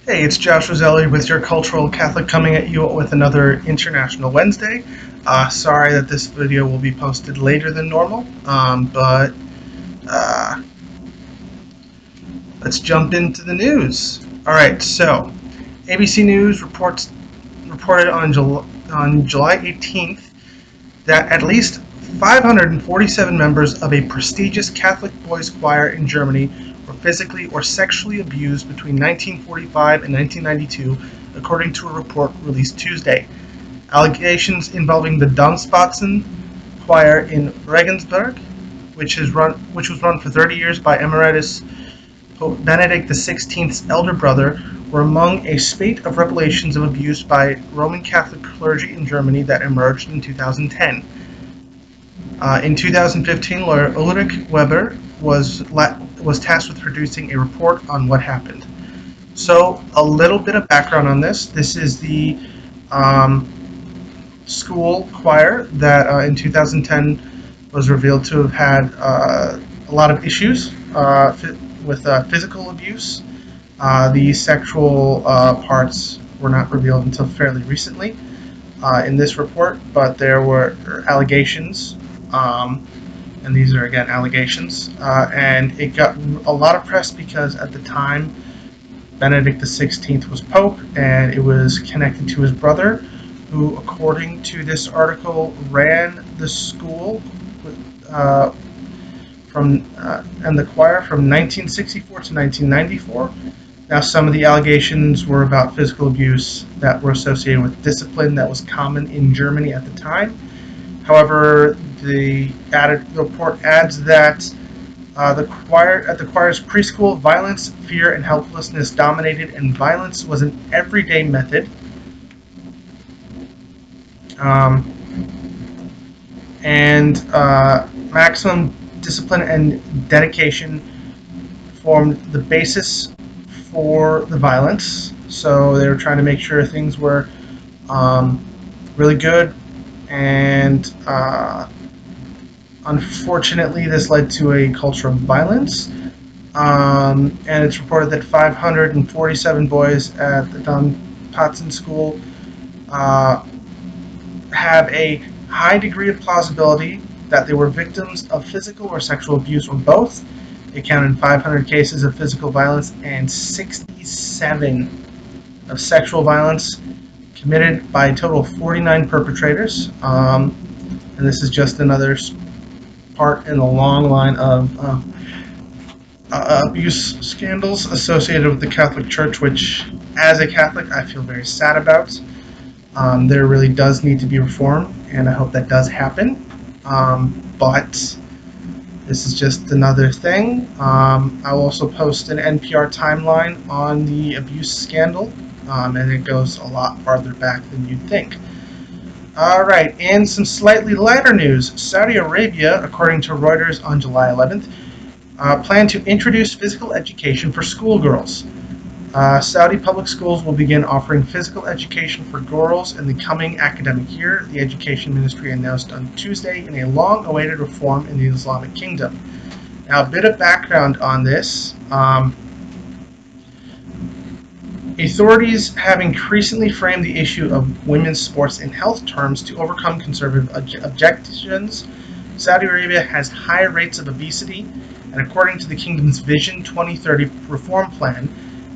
Hey, it's Josh Roselli with your Cultural Catholic coming at you with another International Wednesday. Sorry that this video will be posted later than normal, but uh, let's jump into the news. All right, so ABC News reported on July 18th that at least 547 members of a prestigious Catholic boys' choir in Germany were physically or sexually abused between 1945 and 1992, according to a report released Tuesday. Allegations involving the Domspatzen choir in Regensburg, which was run for 30 years by Emeritus Pope Benedict XVI's elder brother, were among a spate of revelations of abuse by Roman Catholic clergy in Germany that emerged in 2010. In 2015, lawyer Ulrich Weber was tasked with producing a report on what happened. So, a little bit of background on this. This is the um, school choir that in 2010 was revealed to have had a lot of issues with physical abuse. The sexual parts were not revealed until fairly recently in this report, but there were allegations, and these are again allegations, and it got a lot of press because at the time Benedict XVI was Pope, and it was connected to his brother, who, according to this article, ran the school uh, and the choir from 1964 to 1994. Now, some of the allegations were about physical abuse that were associated with discipline that was common in Germany at the time. However, the report adds that at the choir's preschool, violence, fear, and helplessness dominated, and violence was an everyday method. Um, and Maximum discipline and dedication formed the basis for the violence. So they were trying to make sure things were um, really good, and unfortunately, this led to a culture of violence. And it's reported that 547 boys at the Don Patson School uh, have a high degree of plausibility that they were victims of physical or sexual abuse or both. It counted 500 cases of physical violence and 67 of sexual violence committed by a total of 49 perpetrators. And this is just another part in the long line of abuse scandals associated with the Catholic Church, which, as a Catholic, I feel very sad about. There really does need to be reform, and I hope that does happen. But this is just another thing. I'll also post an NPR timeline on the abuse scandal, and it goes a lot farther back than you'd think. All right, in some slightly lighter news, Saudi Arabia, according to Reuters on July 11th, plan to introduce physical education for schoolgirls. Saudi public schools will begin offering physical education for girls in the coming academic year, the Education Ministry announced on Tuesday in a long awaited reform in the Islamic Kingdom. Now, a bit of background on this. Authorities have increasingly framed the issue of women's sports in health terms to overcome conservative objections. Saudi Arabia has high rates of obesity, and according to the kingdom's Vision 2030 reform plan,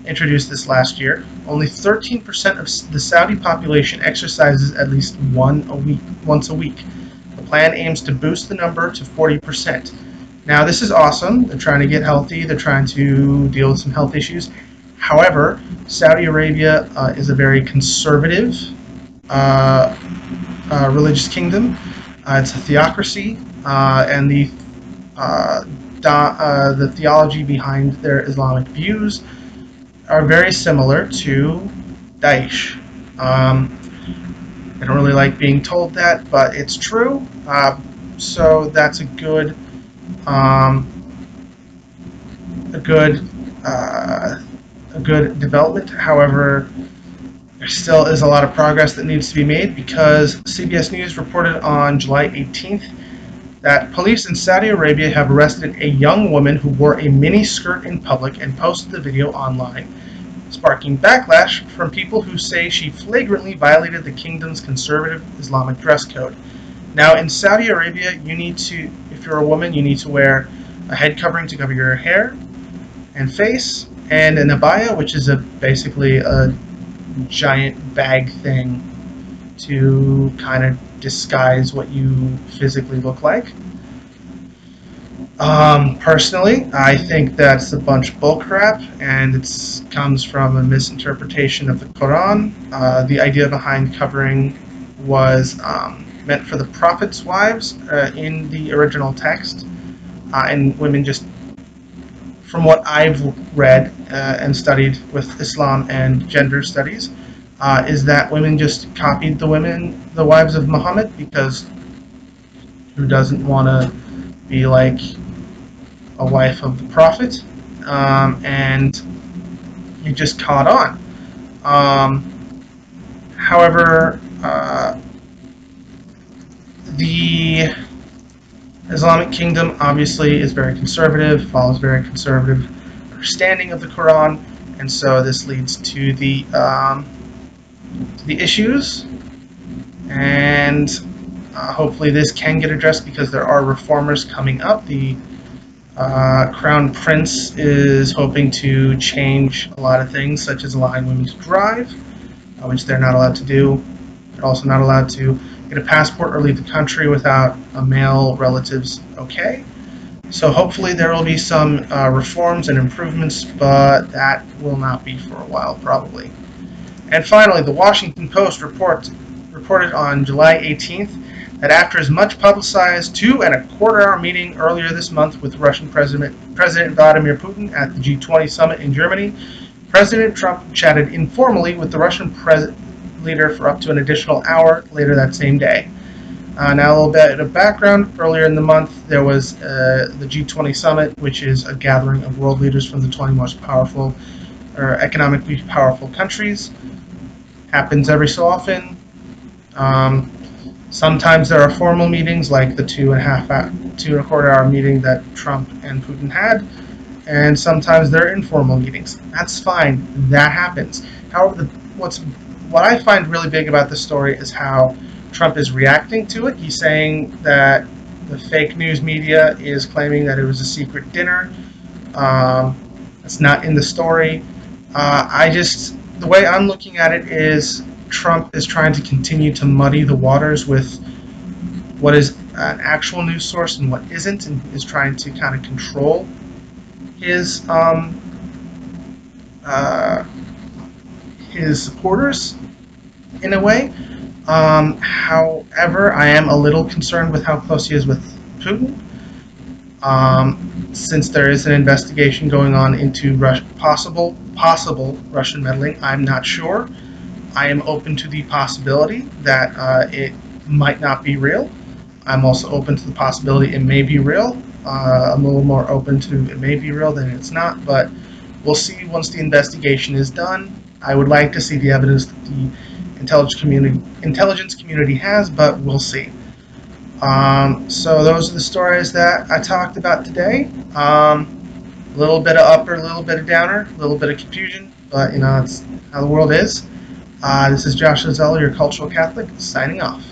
introduced this last year, only 13% of the Saudi population exercises at least once a week. The plan aims to boost the number to 40%. Now, this is awesome. They're trying to get healthy. They're trying to deal with some health issues. However, Saudi Arabia is a very conservative uh, religious kingdom. It's a theocracy, and the theology behind their Islamic views are very similar to Daesh. Um, I don't really like being told that, but it's true. So that's um, a good, uh, a good development. However, there still is a lot of progress that needs to be made because CBS News reported on July 18th that police in Saudi Arabia have arrested a young woman who wore a mini skirt in public and posted the video online. sparking backlash from people who say she flagrantly violated the kingdom's conservative Islamic dress code. Now, in Saudi Arabia, if you're a woman, you need to wear a head covering to cover your hair and face, and an abaya, which is basically a giant bag thing to kind of disguise what you physically look like. Personally, I think that's a bunch of bullcrap, and it comes from a misinterpretation of the Quran. The idea behind covering was meant for the Prophet's wives in the original text, and women just, from what I've read and studied with Islam and gender studies, is that women just copied the wives of Muhammad, because who doesn't want to be like a wife of the Prophet? And you just caught on. However, the Islamic kingdom obviously is very conservative, follows very conservative understanding of the Quran, and so this leads to the issues, and hopefully this can get addressed because there are reformers coming up. The Crown Prince is hoping to change a lot of things, such as allowing women to drive, which they're not allowed to do. They're also not allowed to get a passport or leave the country without a male relative's okay. So hopefully there will be some reforms and improvements, but that will not be for a while, probably. And finally, the Washington Post reported on July 18th that after his much publicized 2.25-hour meeting earlier this month with Russian President Vladimir Putin at the G20 summit in Germany, President Trump chatted informally with the Russian leader for up to an additional hour later that same day. Now, a little bit of background. Earlier in the month, there was the G20 summit, which is a gathering of world leaders from the 20 most powerful or economically powerful countries. Happens every so often. Sometimes there are formal meetings, like the 2.25-hour meeting that Trump and Putin had, and sometimes there are informal meetings. That's fine. That happens. However, what I find really big about this story is how Trump is reacting to it. He's saying that the fake news media is claiming that it was a secret dinner. That's not in the story. The way I'm looking at it is Trump is trying to continue to muddy the waters with what is an actual news source and what isn't, and is trying to kind of control his supporters in a way. However, I am a little concerned with how close he is with Putin, since there is an investigation going on into possible Russian meddling. I'm not sure. I am open to the possibility that it might not be real. I'm also open to the possibility it may be real. I'm a little more open to it may be real than it's not, but we'll see once the investigation is done. I would like to see the evidence that the intelligence community has, but we'll see. So those are the stories that I talked about today. A little bit of upper, a little bit of downer, a little bit of confusion, but that's how the world is. This is Josh Lozella, your cultural Catholic, signing off.